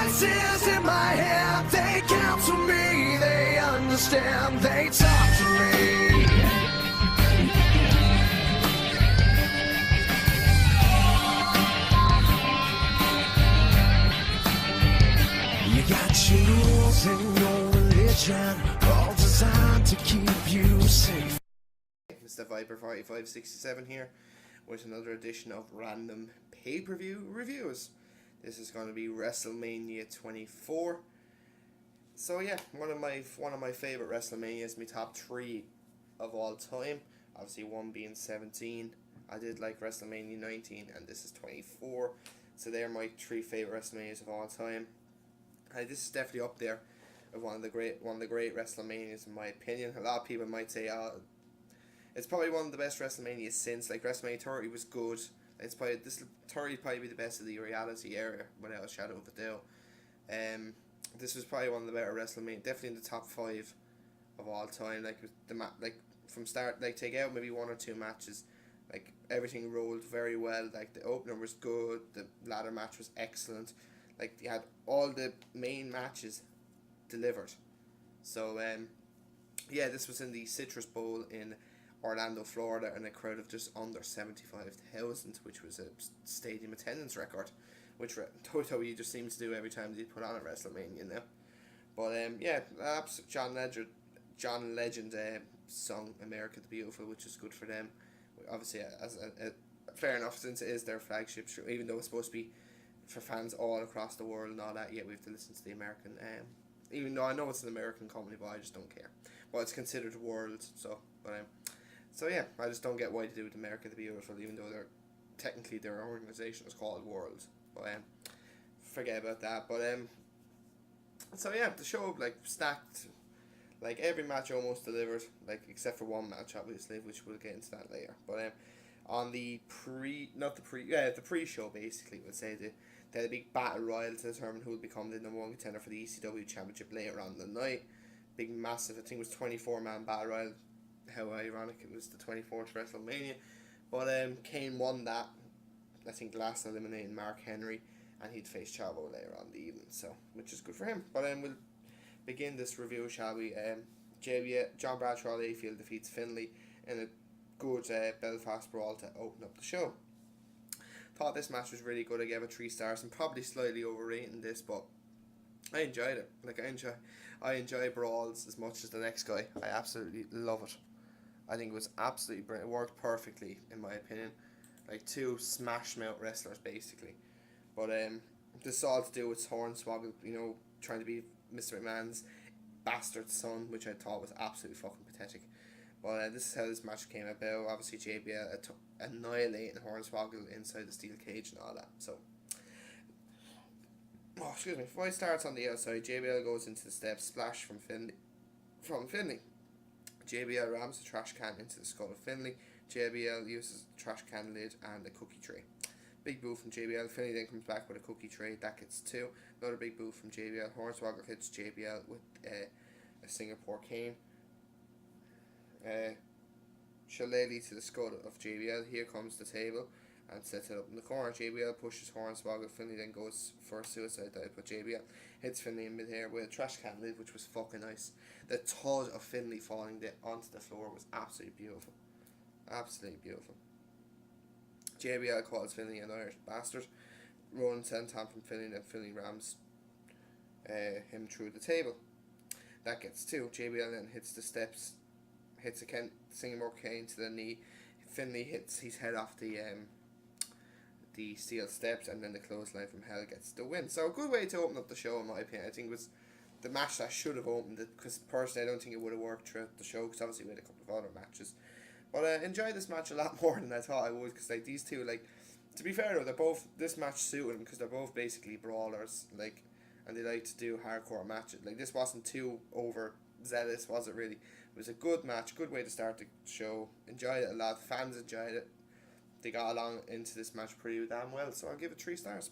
Voices in my head, they counsel me, they understand, they talk to me. You got your rules and your religion, all designed to keep you safe. Mr. Viper 4567 here with another edition of Random Pay-Per-View Reviews. This is going to be Wrestlemania 24. So yeah, one of my favorite WrestleManias, my top 3 of all time. Obviously one being 17. I did like WrestleMania 19 and this is 24. So they're my 3 favorite WrestleManias of all time. This is definitely up there of one of the great WrestleManias in my opinion. A lot of people might say it's probably one of the best WrestleManias since. Like WrestleMania 30 was good. It's probably this 30 probably be the best of the reality era without a shadow of a doubt. This was probably one of the better WrestleMania, definitely in the top 5 of all time. Like from start, like take out maybe 1 or 2 matches, like everything rolled very well. Like the opener was good, the ladder match was excellent. Like you had all the main matches delivered. So yeah, this was in the Citrus Bowl in Orlando, Florida, and a crowd of just under 75,000, which was a stadium attendance record, which WWE just seems to do every time they put on a WrestleMania now. But yeah, John Legend song "America the Beautiful," which is good for them. Obviously, as fair enough, since it is their flagship show, even though it's supposed to be for fans all across the world and all that. Yet we have to listen to the American. Even though I know it's an American company, but I just don't care. Well, it's considered world, so so yeah, I just don't get why they do it America the Beautiful, even though technically their organization is called World. But forget about that. But so yeah, the show like stacked, like every match almost delivered, like except for one match obviously, which we'll get into that later. But on the pre-show basically, we'll say they had a big battle royal to determine who would become the number 1 contender for the ECW Championship later on in the night. Big massive, I think it was 24-man battle royal. How ironic it was the 24th WrestleMania. But Kane won that, I think, last eliminating Mark Henry, and he'd face Chavo later on in the evening, so which is good for him. But we'll begin this review, shall we? John Bradshaw Layfield defeats Finlay in a good Belfast brawl to open up the show. Thought this match was really good. I gave it 3 stars and probably slightly overrating this, but I enjoyed it. Like I enjoy brawls as much as the next guy. I absolutely love it. I think it was absolutely brilliant. It worked perfectly, in my opinion. Like 2 smash-mouth wrestlers, basically. But this is all to do with Hornswoggle, trying to be Mr. McMahon's bastard son, which I thought was absolutely fucking pathetic. But this is how this match came about. Obviously, JBL annihilating Hornswoggle inside the steel cage and all that. So, excuse me. Before he starts on the outside, JBL goes into the steps, splash from Finlay. JBL rams the trash can into the skull of Finlay. JBL uses the trash can lid and a cookie tray. Big boo from JBL. Finlay then comes back with a cookie tray. That gets 2. Another big boo from JBL. Hornswoggle hits JBL with a Singapore cane. Shillelagh to the skull of JBL. Here comes the table and sets it up in the corner. JBL pushes Hornswoggle. Finlay then goes for a suicide dive, but JBL hits Finlay in mid-air with a trash can lid, which was fucking nice. The thud of Finlay falling onto the floor was absolutely beautiful. Absolutely beautiful. JBL calls Finlay an Irish bastard. Rolling senton from Finlay, and Finlay rams him through the table. That gets 2. JBL then hits the steps, hits a Singapore cane to the knee. Finlay hits his head off the steel steps, and then the clothesline from hell gets the win. So a good way to open up the show, in my opinion. I think it was the match that should have opened it, because personally I don't think it would have worked throughout the show, because obviously we had a couple of other matches. But I enjoyed this match a lot more than I thought I would, because like these two, like, to be fair though, this match suited them, because they're both basically brawlers, like, and they like to do hardcore matches. Like, this wasn't too overzealous, was it really? It was a good match, good way to start the show. Enjoyed it a lot, fans enjoyed it. They got along into this match pretty damn well, so I'll give it 3 stars.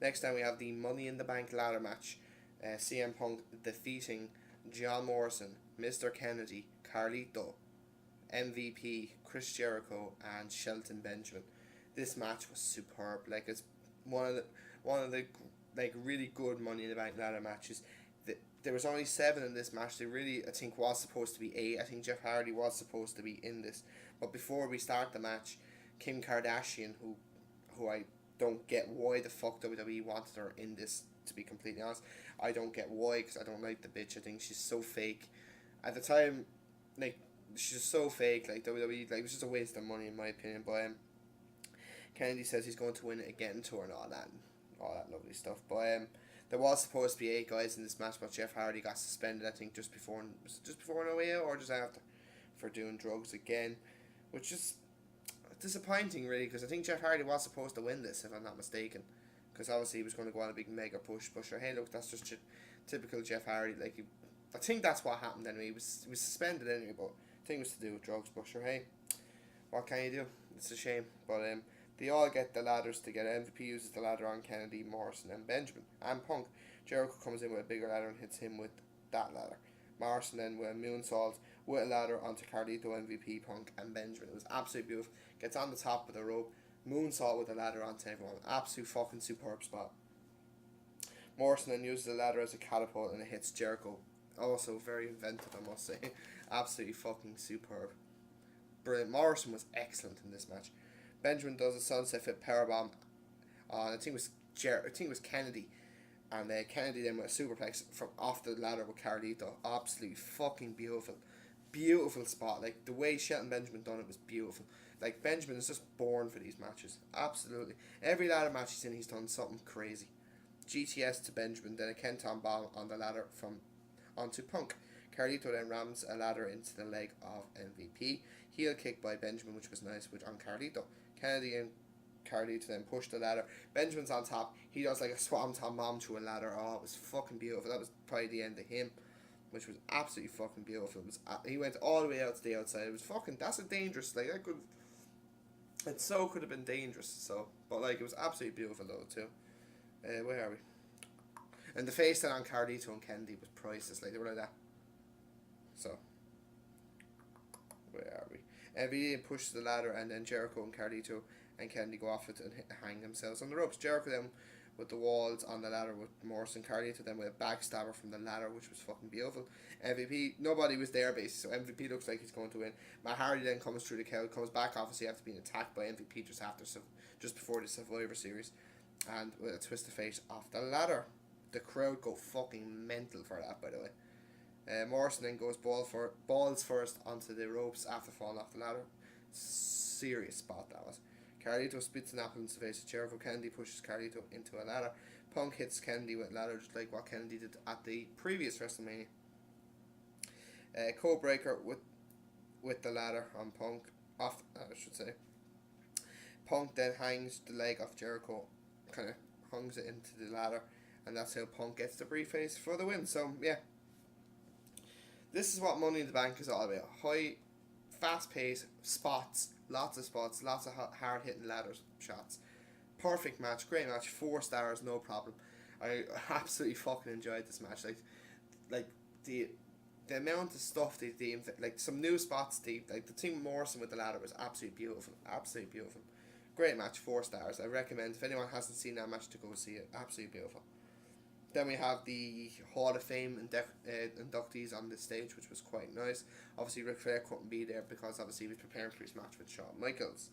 Next time we have the Money in the Bank ladder match. CM Punk defeating John Morrison, Mr. Kennedy, Carlito, MVP, Chris Jericho, and Shelton Benjamin. This match was superb. Like, it's one of the like really good Money in the Bank ladder matches. There was only 7 in this match. There really, I think, was supposed to be 8. I think Jeff Hardy was supposed to be in this. But before we start the match, Kim Kardashian, who I don't get why the fuck WWE wanted her in this, to be completely honest. I don't get why, because I don't like the bitch. I think she's so fake. At the time, like, she's so fake. Like, WWE, like, it was just a waste of money, in my opinion. But Kennedy says he's going to win it again to her and all that lovely stuff. But there was supposed to be 8 guys in this match, but Jeff Hardy got suspended, I think, just before No Way Out or just after, for doing drugs again, which is disappointing, really, because I think Jeff Hardy was supposed to win this, if I'm not mistaken, because obviously he was going to go on a big mega push. But sure, hey, look, that's just typical Jeff Hardy. Like, I think that's what happened anyway. He was suspended anyway, but I think it was to do with drugs. But sure, hey, what can you do? It's a shame. But they all get the ladders together. MVP uses the ladder on Kennedy, Morrison, and Benjamin. And Punk. Jericho comes in with a bigger ladder and hits him with that ladder. Morrison then with a moonsault with a ladder onto Carlito, MVP, Punk, and Benjamin. It was absolutely beautiful. Gets on the top of the rope. Moonsault with a ladder onto everyone. Absolute fucking superb spot. Morrison then uses the ladder as a catapult and it hits Jericho. Also very inventive, I must say. Absolutely fucking superb. Brilliant. Morrison was excellent in this match. Benjamin does a sunset flip powerbomb on, I think it was Kennedy, and Kennedy then with a superplex from off the ladder with Carlito. Absolutely fucking beautiful spot. Like, the way Shelton Benjamin done it was beautiful. Like, Benjamin is just born for these matches. Absolutely. Every ladder match he's in, he's done something crazy. GTS to Benjamin, then a Kenton bomb on the ladder from onto Punk. Carlito then rams a ladder into the leg of MVP. Heel kick by Benjamin, which was nice, on Carlito. Kennedy and Carlito then push the ladder. Benjamin's on top. He does like a swanton bomb to a ladder. Oh, it was fucking beautiful. That was probably the end of him, which was absolutely fucking beautiful. He went all the way out to the outside. It was fucking, that's a dangerous, like, it so could have been dangerous. So, but like, it was absolutely beautiful though too. Where are we? And the face then on Carlito and Kennedy was priceless. Like, they were like that. So, where are we? MVP pushes the ladder, and then Jericho and Carlito and Kennedy go off it and hang themselves on the ropes. Jericho then with the walls on the ladder with Morrison. Carlito then with a backstabber from the ladder, which was fucking beautiful. MVP, nobody was there basically, so MVP looks like he's going to win. Matt Hardy then comes through the crowd, comes back obviously after being attacked by MVP just before the Survivor Series, and with a twist of fate off the ladder. The crowd go fucking mental for that, by the way. Morrison then goes balls first onto the ropes after falling off the ladder. Serious spot that was. Carlito spits an apple into the face of Jericho. Kennedy pushes Carlito into a ladder. Punk hits Kennedy with a ladder, just like what Kennedy did at the previous WrestleMania. Code breaker with the ladder on Punk. I should say. Punk then hangs the leg off Jericho, kind of hungs it into the ladder, and that's how Punk gets the briefcase for the win. So yeah, this is what Money in the Bank is all about. High, fast pace, spots, lots of hard hitting ladder shots. Perfect match, great match, 4 stars, no problem. I absolutely fucking enjoyed this match. Like the amount of stuff they like some new spots. Like the thing with Morrison with the ladder was absolutely beautiful. Great match, 4 stars. I recommend if anyone hasn't seen that match to go see it. Absolutely beautiful. Then we have the Hall of Fame inductees on this stage, which was quite nice. Obviously, Ric Flair couldn't be there because obviously he was preparing for his match with Shawn Michaels.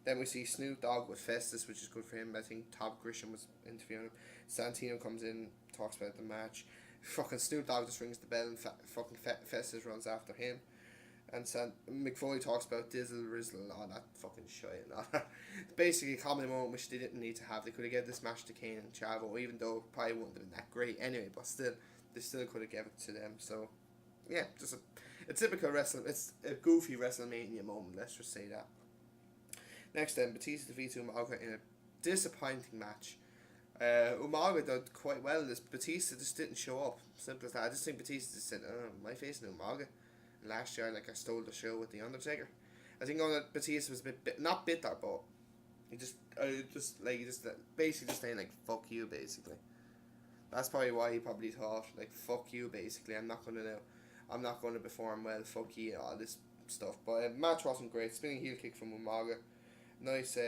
Then we see Snoop Dogg with Festus, which is good for him. I think Todd Grisham was interviewing him. Santino comes in, talks about the match. Fucking Snoop Dogg just rings the bell and fucking Festus runs after him. And McFoley talks about Dizzle, Rizzle, and all that fucking shit and all that. Basically, a comedy moment which they didn't need to have. They could have given this match to Kane and Chavo, even though it probably wouldn't have been that great anyway, but still, they still could have given it to them. So, yeah, just a typical wrestling, it's a goofy WrestleMania moment, let's just say that. Next then, Batista defeats Umaga in a disappointing match. Umaga did quite well in this. Batista just didn't show up. Simple as that. I just think Batista just said, my face in Umaga. Last year, I stole the show with the Undertaker. I think Batista was a bit not bitter, but he just basically just saying fuck you, basically. That's probably why he probably thought fuck you, basically. I'm not gonna perform well. Fuck you, all this stuff. But match wasn't great. Spinning heel kick from Umaga. Nice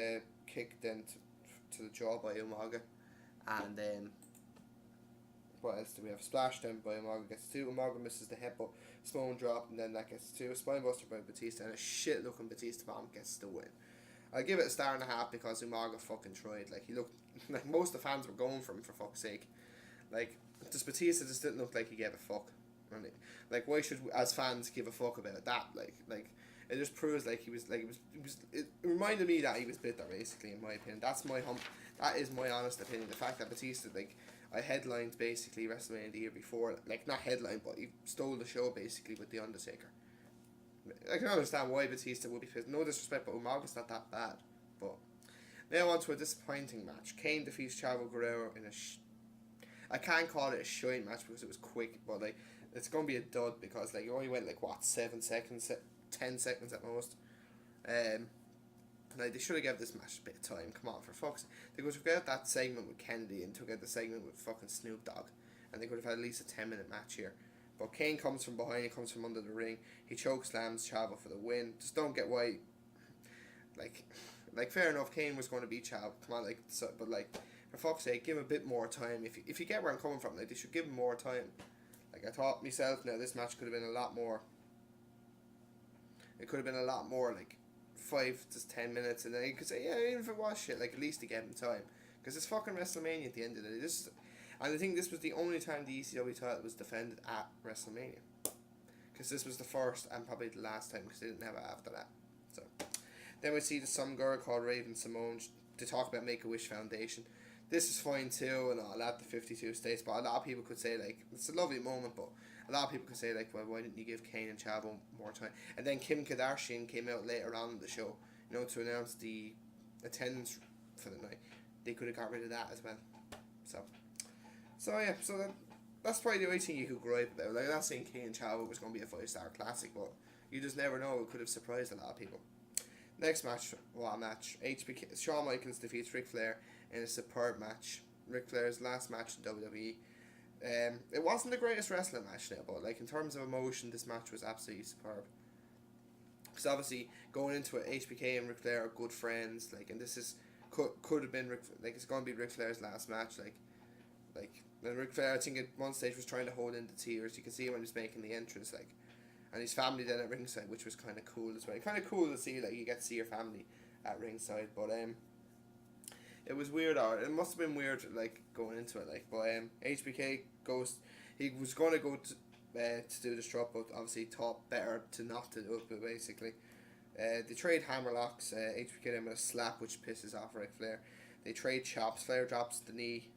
kick then to the jaw by Umaga, and What else do we have? Splash down by Umaga gets 2. Umaga misses the headbutt. Simone drop, and then that gets 2. Spinebuster by Batista, and a shit looking Batista bomb gets the win. I'll give it a 1.5 because Umaga fucking tried. Like, he looked like most of the fans were going for him, for fuck's sake. Like, just Batista just didn't look like he gave a fuck. Like, why should we, as fans, give a fuck about that? Like it just proves like he was like it reminded me that he was bitter, basically, in my opinion. That is my honest opinion. The fact that Batista, like, I headlined basically WrestleMania the year before, like, not headlined, but he stole the show basically with the Undertaker. I can understand why Batista would be pissed. No disrespect, but Umaga's not that bad. But now on to a disappointing match. Kane defeats Chavo Guerrero in I can't call it a shine match because it was quick, but like, it's gonna be a dud because like, it only went like, what, 7 seconds, 10 seconds at most. Like, they should have given this match a bit of time. Come on, for fuck's sake. They could have got that segment with Kennedy and took out the segment with fucking Snoop Dogg, and they could have had at least a 10-minute match here. But Kane comes from behind, he comes from under the ring, he choke slams Chavo for the win. Just don't get why. Like fair enough, Kane was going to beat Chavo. Come on, like, so, but like, for fuck's sake, give him a bit more time. If you get where I'm coming from, like, they should give him more time. Like, I thought myself, now this match could have been a lot more. It could have been a lot more, like 5 to 10 minutes, and then you could say, yeah, even if it was shit, like, at least to give him time, because it's fucking WrestleMania at the end of the day. And I think this was the only time the ECW title was defended at WrestleMania, because this was the first and probably the last time, because they didn't have it after that. So then we see some girl called Raven Simone to talk about Make-A-Wish Foundation. This is fine too, and all that, the 52 states, but a lot of people could say, like, it's a lovely moment, but a lot of people could say, like, well, why didn't you give Kane and Chavo more time? And then Kim Kardashian came out later on in the show, you know, to announce the attendance for the night. They could have got rid of that as well. So yeah, that's probably the only thing you could gripe about. Like, I'm not saying Kane and Chavo was going to be a 5-star classic, but you just never know. It could have surprised a lot of people. Next match, what a match. Shawn Michaels defeats Ric Flair in a superb match. Ric Flair's last match in WWE. It wasn't the greatest wrestling match now, but like, in terms of emotion, this match was absolutely superb. Because obviously, going into it, HBK and Ric Flair are good friends, like, and this is could have been it's going to be Ric Flair's last match, like, and Ric Flair, I think at one stage, was trying to hold in the tears. You can see him when he's making the entrance, like, and his family then at ringside, which was kind of cool as well. Kind of cool to see, like, you get to see your family at ringside, but it was weird, or it must have been weird, like, going into it, like, but HBK goes, he was going to go to do the strut, but obviously thought better to not to do it, but basically. They trade hammerlocks, HBK then with a slap, which pisses off Ric Flair. They trade chops, Flair drops the knee,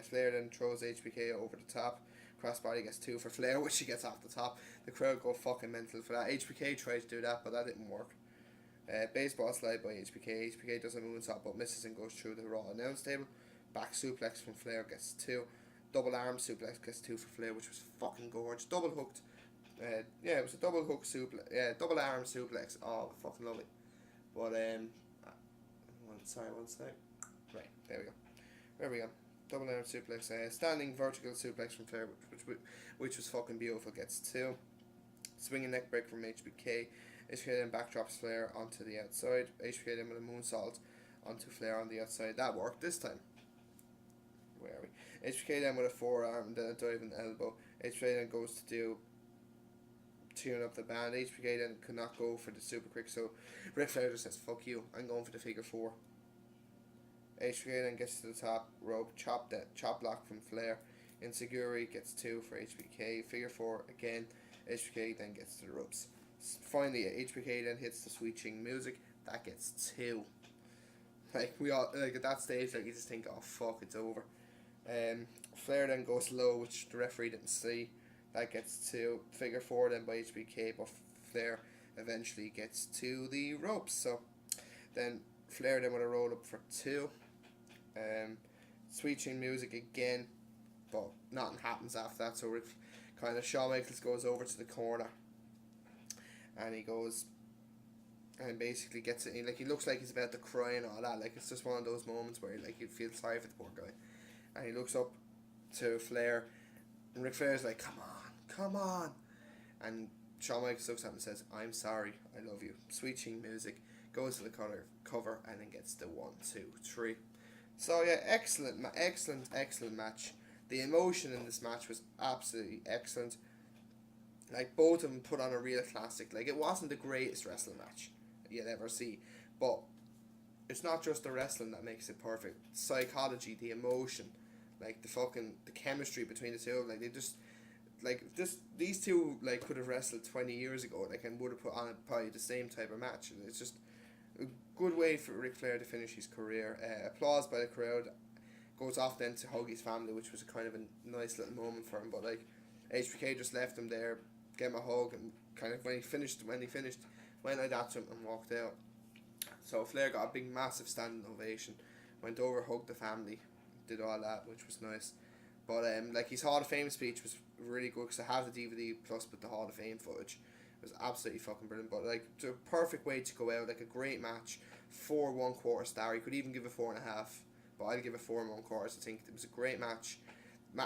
Flair then throws HBK over the top. Crossbody gets 2 for Flair, which he gets off the top. The crowd go fucking mental for that. HBK tried to do that, but that didn't work. Baseball slide by HBK. HBK does a moonsault, but misses and goes through the Raw announce table. Back suplex from Flair gets 2. Double arm suplex gets 2 for Flair, which was fucking gorgeous. Double hooked. Yeah, it was a double hook suplex. Yeah, double arm suplex. Oh, fucking lovely. But one sec. Right, there we go. There we go. Double arm suplex. Standing vertical suplex from Flair, which was fucking beautiful. Gets 2. Swinging neck break from HBK. HBK then backdrops Flair onto the outside. HBK then with a moonsault onto Flair on the outside. That worked this time. Where are we? HBK then with a forearm and then a diving elbow. HBK then goes to tune up the band. HBK then could not go for the super quick, so Ric Flair just says, fuck you, I'm going for the figure 4. HBK then gets to the top rope, chop block from Flair. Insiguri gets 2 for HBK. Figure 4 again. HBK then gets to the ropes. Finally, HBK then hits the switching music. That gets 2. Like, we all, like, at that stage, like, you just think, oh fuck, it's over. Flair then goes low, which the referee didn't see. That gets 2. Figure 4 then by HBK, but Flair eventually gets to the ropes. So then Flair then with a roll up for 2. Switching music again, but nothing happens after that. So kind of Shawn Michaels goes over to the corner, and he goes and basically gets it. Like, he looks like he's about to cry and all that. Like, it's just one of those moments where, like, you feel sorry for the poor guy. And he looks up to Flair, and Ric Flair's like, come on. And Shawn Michaels looks at him and says, I'm sorry, I love you. Switching music, goes to the cover, and then gets the 1, 2, 3. So yeah, excellent match. The emotion in this match was absolutely excellent. Like, both of them put on a real classic. Like, it wasn't the greatest wrestling match you'll ever see, but it's not just the wrestling that makes it perfect. Psychology, the emotion, like the chemistry between the two of them, like they just these two like could have wrestled 20 years ago, like, and would have put on probably the same type of match. And it's just a good way for Ric Flair to finish his career. Applause by the crowd. Goes off then to hug his family, which was a kind of a nice little moment for him. But like, HBK just left him there, gave him a hug, and kind of when he finished, went like that to him and walked out. So Flair got a big, massive standing ovation. Went over, hugged the family, did all that, which was nice. But like, his Hall of Fame speech was really good, because I have the DVD plus with the Hall of Fame footage. It was absolutely fucking brilliant. But like, it's a perfect way to go out. Like, a great match. 4 1/4 star. You could even give it 4.5, but I'd give it 4 1/4. I think it was a great match.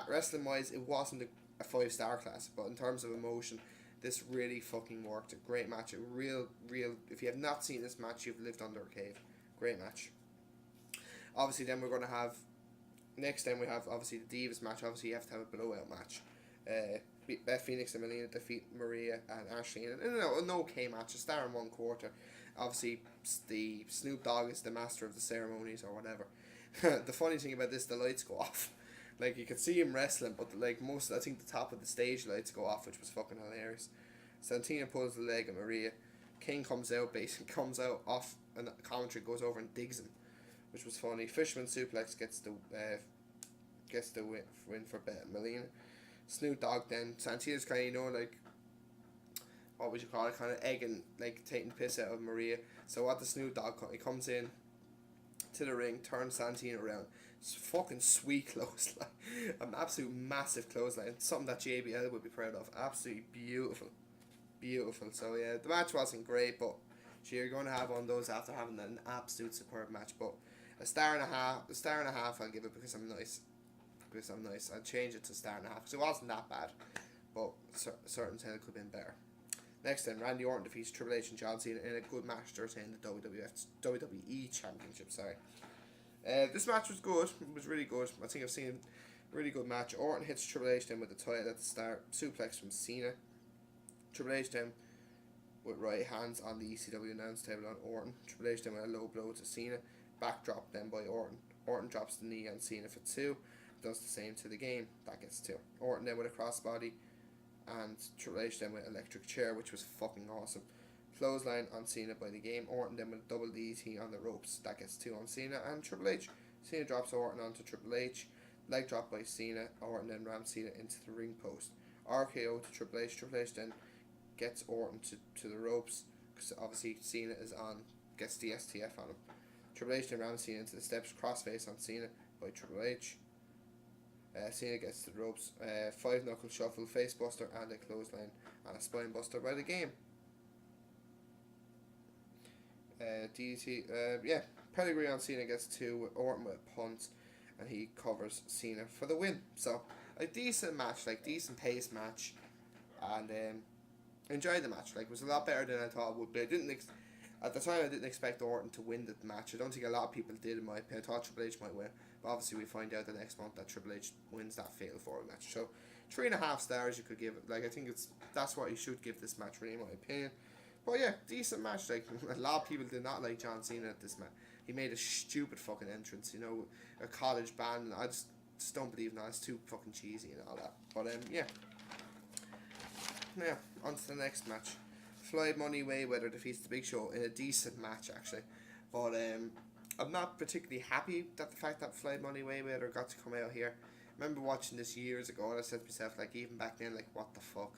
Wrestling wise, it wasn't a 5-star class, but in terms of emotion, this really fucking worked. A great match. A real. If you have not seen this match, you've lived under a cave. Great match. Obviously, then we're going to have. Next time we have obviously the Divas match. Obviously, you have to have a blowout match. Beth Phoenix and Melina defeat Maria and Ashley in an okay match, a star and 1/4. Obviously, the Snoop Dogg is the master of the ceremonies or whatever. The funny thing about this, the lights go off. Like, you could see him wrestling, but like I think the top of the stage lights go off, which was fucking hilarious. Santina pulls the leg of Maria. Kane comes out off, and the commentary goes over and digs him, which was funny. Fisherman suplex gets the win for Melina. Snoop Dogg then. Santina's kind of, like, what would you call it, kind of egging, like, taking the piss out of Maria. So what the Snoop Dogg, he comes in to the ring, turns Santina around. It's fucking sweet clothesline. An absolute massive clothesline. Something that JBL would be proud of. Absolutely beautiful. Beautiful. So yeah, the match wasn't great, but you're going to have one of those after having an absolute superb match. But a star and a half I'll give it, because I'm nice. I'd change it to a star and a half, because it wasn't that bad, but certain things could have been better. Next then, Randy Orton defeats Triple H and John Cena in a good match to retain the WWE Championship. This match was good. It was really good. I think I've seen a really good match. Orton hits Triple H then with the title at the start. Suplex from Cena. Triple H then with right hands on the ECW announce table on Orton. Triple H then with a low blow to Cena. Backdrop then by Orton. Orton drops the knee on Cena for 2. Does the same to the game. That gets 2. Orton then with a crossbody. And Triple H then with electric chair, which was fucking awesome. Clothesline on Cena by the game. Orton then with a double DDT on the ropes. That gets 2 on Cena and Triple H. Cena drops Orton onto Triple H. Leg drop by Cena. Orton then rams Cena into the ring post. RKO to Triple H. Triple H then gets Orton to the ropes, because obviously Cena is on, gets the STF on him. Triple H then rams Cena into the steps. Crossface on Cena by Triple H. Cena gets to the ropes. 5-knuckle shuffle, face buster, and a clothesline, and a spine buster by the game. DDT, pedigree on Cena gets 2 with Orton with a punt, and he covers Cena for the win. So, a decent match, like, decent pace match, and enjoyed the match. Like, it was a lot better than I thought it would be. At the time, I didn't expect Orton to win the match. I don't think a lot of people did, in my opinion. I thought Triple H might win, but obviously we find out the next month that Triple H wins that fatal 4 match. So 3.5 stars you could give it. Like, I think that's what you should give this match, really, in my opinion. But yeah, decent match. Like, a lot of people did not like John Cena at this match. He made a stupid fucking entrance, you know, a college band. I just don't believe that. It's too fucking cheesy and all that. But yeah. Now, on to the next match. Floyd Mayweather defeats the Big Show in a decent match, actually. But I'm not particularly happy that the fact that Floyd Mayweather got to come out here. I remember watching this years ago, and I said to myself, like, even back then, like, what the fuck?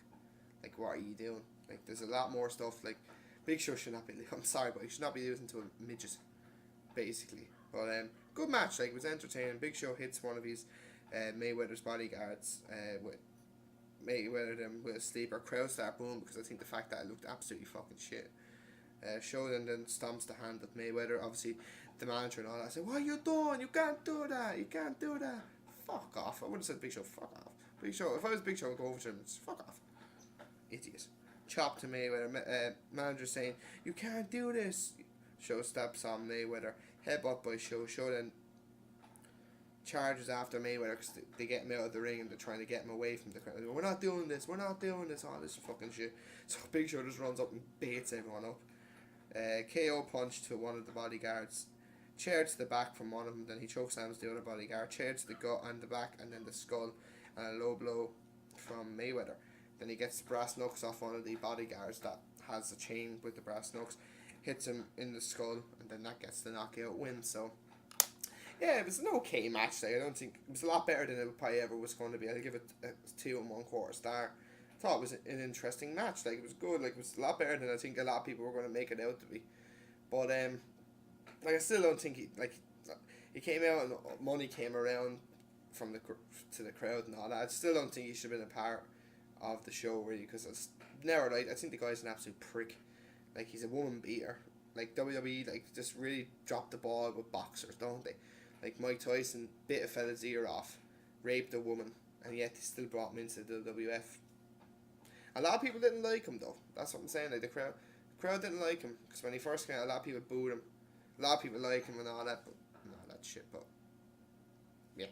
Like, what are you doing? Like, there's a lot more stuff. Like, Big Show should not be, I'm sorry, but he should not be losing to a midget, basically. But good match. Like, it was entertaining. Big Show hits one of his Mayweather's bodyguards with Mayweather then with a sleeper. Crowd start boom, because I think the fact that it looked absolutely fucking shit. Show then stomps the hand of Mayweather. Obviously, the manager and all that said, "What are you doing? You can't do that. You can't do that." Fuck off. I would have said Big Show, fuck off. Big Show, if I was Big Show, I'd go over to him and just fuck off. Idiot. Chop to Mayweather. Manager saying, "You can't do this." Show steps on Mayweather. Headbutt by Show. Show then charges after Mayweather because they get him out of the ring and they're trying to get him away from the crowd. We're not doing this, all this fucking shit. So Big Show just runs up and baits everyone up. KO punch to one of the bodyguards, chair to the back from one of them, then he chokeslams the other bodyguard, chair to the gut and the back, and then the skull, and a low blow from Mayweather. Then he gets the brass knucks off one of the bodyguards that has a chain with the brass knucks, hits him in the skull, and then that gets the knockout win. So yeah, it was an okay match. I don't think it was a lot better than it probably ever was going to be. I'd give it a 2 1/4 star. I thought it was an interesting match. Like, it was good. Like, it was a lot better than I think a lot of people were going to make it out to be. But like, I still don't think he came out and money came around from to the crowd and all that. I still don't think he should have been a part of the show, really, because it's never like, I think the guy's an absolute prick. Like, he's a woman beater. Like, WWE just really drop the ball with boxers, don't they? Like, Mike Tyson bit a fella's ear off, raped a woman, and yet they still brought him into the WWF. A lot of people didn't like him, though. That's what I'm saying. Like, the crowd didn't like him, because when he first came out, a lot of people booed him. A lot of people like him and all that, but all that shit. But yeah,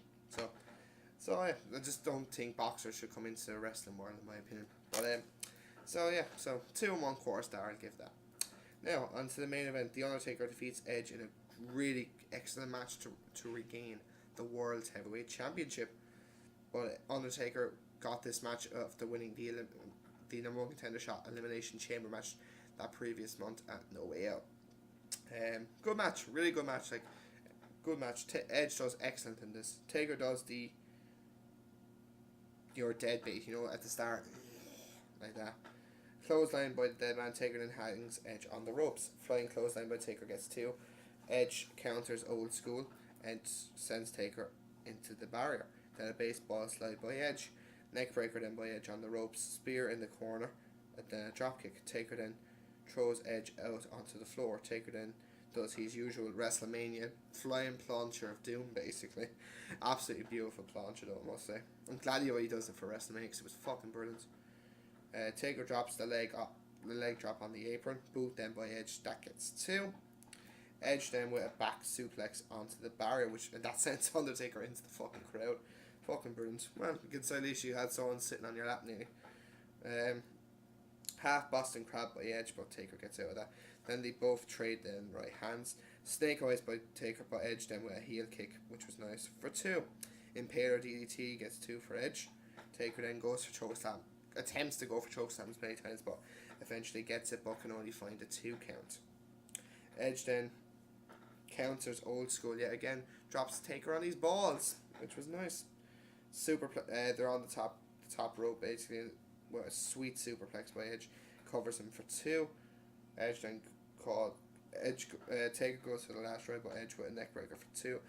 so yeah, I just don't think boxers should come into the wrestling world, in my opinion. But so 2 1/4 star, I'll give that. Now on to the main event. The Undertaker defeats Edge in a really excellent match to regain the World Heavyweight Championship. But Undertaker got this match after winning the number 1 contender shot Elimination Chamber match that previous month at No Way Out. Good match, really good match. Like, good match. Edge does excellent in this. Taker does your deadbeat, at the start, like that. Clothesline by the dead man. Taker then hangs Edge on the ropes. Flying clothesline by Taker gets 2. Edge counters old school and sends Taker into the barrier. Then a baseball slide by Edge. Neckbreaker then by Edge on the ropes. Spear in the corner. And then a dropkick. Taker then throws Edge out onto the floor. Taker then does his usual Wrestlemania flying plancher of doom, basically. Absolutely beautiful plancher, though, I must say. I'm glad he does it for Wrestlemania because it was fucking brilliant. Taker drops the leg drop on the apron. Boot then by Edge. That gets 2. Edge then with a back suplex onto the barrier, which that sends Undertaker into the fucking crowd. Fucking brilliant. Well, you can say at least you had someone sitting on your lap nearly. Half Boston Crab by Edge, but Taker gets out of that. Then they both trade then right hands. Snake Eyes by Taker, but Edge then with a heel kick, which was nice, for 2. Impaler DDT gets 2 for Edge. Taker then goes for chokeslam. Attempts to go for chokeslams many times, but eventually gets it, but can only find a 2 count. Edge then counters old school yet again, drops Taker on his balls, which was nice. They're on the top rope basically with a sweet superplex by Edge, covers him for 2. Edge then Taker goes for the last ride, but Edge with a neckbreaker for 2.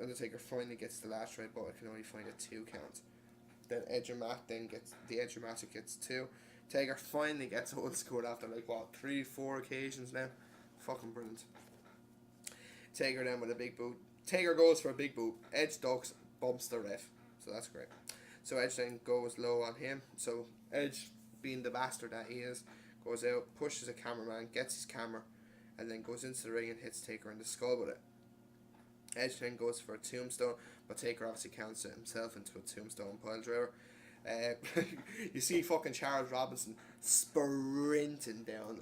Undertaker finally gets the last ride, but it can only find a 2 count. Then the Edge-O-Matic gets 2. Taker finally gets old school after 3-4 occasions now. Fucking brilliant. Taker then with a big boot. Taker goes for a big boot. Edge ducks, bumps the ref. So that's great. So Edge then goes low on him. So Edge, being the bastard that he is, goes out, pushes a cameraman, gets his camera, and then goes into the ring and hits Taker in the skull with it. Edge then goes for a tombstone, but Taker obviously counts it himself into a tombstone piledriver. You see fucking Charles Robinson sprinting down,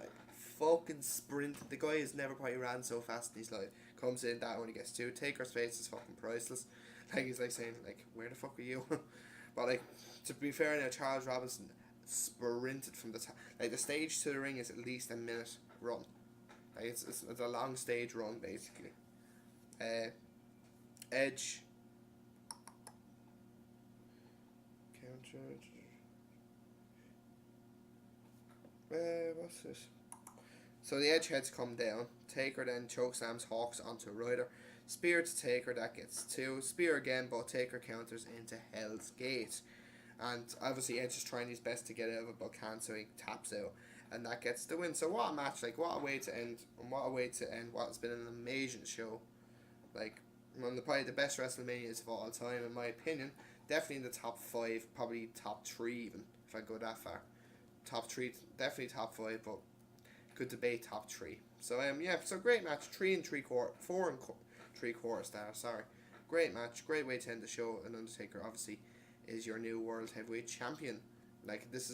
fucking sprinting. The guy has never probably ran so fast in his life. Comes in, that only gets 2. Taker's face is fucking priceless. He's saying, where the fuck are you? But to be fair now, Charles Robinson sprinted from the top. The stage to the ring is at least a minute run. It's a long stage run, basically. Edge what's this? So the Edge heads come down. Taker then chokeslams Hawks onto a rider. Spear to Taker, that gets 2. Spear again, but Taker counters into Hell's Gate. And obviously Edge is trying his best to get out of it, but can't, so he taps out. And that gets the win. So what a match, what a way to end. And what a way to end what has been an amazing show. One of probably the best WrestleManias of all time, in my opinion. Definitely in the top 5, probably top 3 even, if I go that far. Top 3, definitely top 5, but could debate top 3. So so great match, 4 3/4 stars, sorry. great match, great way to end the show. And Undertaker obviously is your new World Heavyweight Champion. Like, this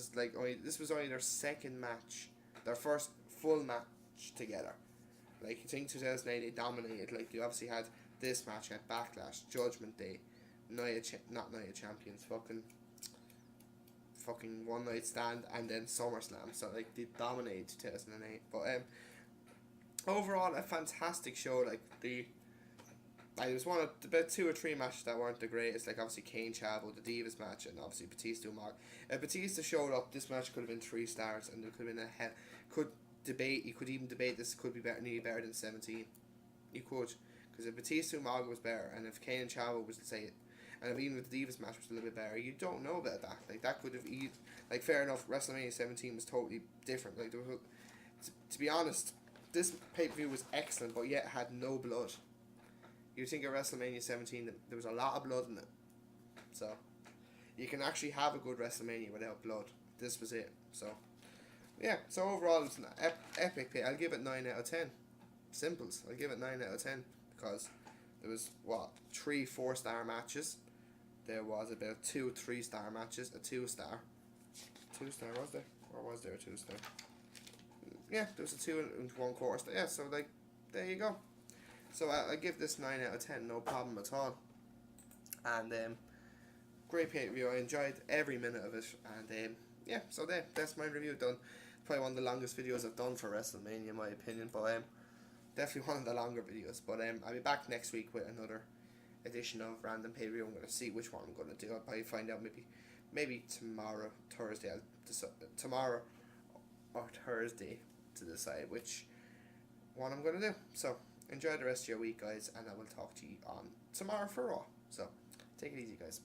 was only their second match, their first full match together. Like, you think 2008 they dominated. Like, you obviously had this match at Backlash, Judgment Day, not Night of Champions, fucking One Night Stand, and then SummerSlam. So like, they dominated 2008. But overall, a fantastic show. Like, it was one of about 2 or 3 matches that weren't the greatest. Like, obviously Kane Chavo, the Divas match, and obviously Batista Umaga. If Batista showed up, this match could have been 3 stars, and there could have been you could even debate this could be nearly better than 17. You could, because if Batista Umaga was better, and if Kane and Chavo was, say, and if even with the Divas match was a little bit better, you don't know about that. Like, that could have like, fair enough, WrestleMania 17 was totally different. Like, there was, to be honest, this pay-per-view was excellent, but yet had no blood. You think of WrestleMania 17, there was a lot of blood in it. So, you can actually have a good WrestleMania without blood. This was it. So, yeah. So, overall, it's an epic pay. I'll give it 9 out of 10. Simples. I'll give it 9 out of 10. Because there was, 3 4-star matches. There was about 2 3-star matches. A 2-star. 2-star, was there? Or was there a 2-star? Yeah, there was a 2 and 1/4 star. Yeah, so, like, there you go. So I give this 9 out of 10, no problem at all. And great pay-per-view. I enjoyed every minute of it. And yeah, so that's my review done. Probably one of the longest videos I've done for WrestleMania, in my opinion. But definitely one of the longer videos. But I'll be back next week with another edition of Random Pay-Per-View. I'm going to see which one I'm going to do. I'll probably find out maybe tomorrow, Thursday. I'll decide tomorrow or Thursday to decide which one I'm going to do. So, enjoy the rest of your week, guys, and I will talk to you on tomorrow for Raw. So, take it easy, guys.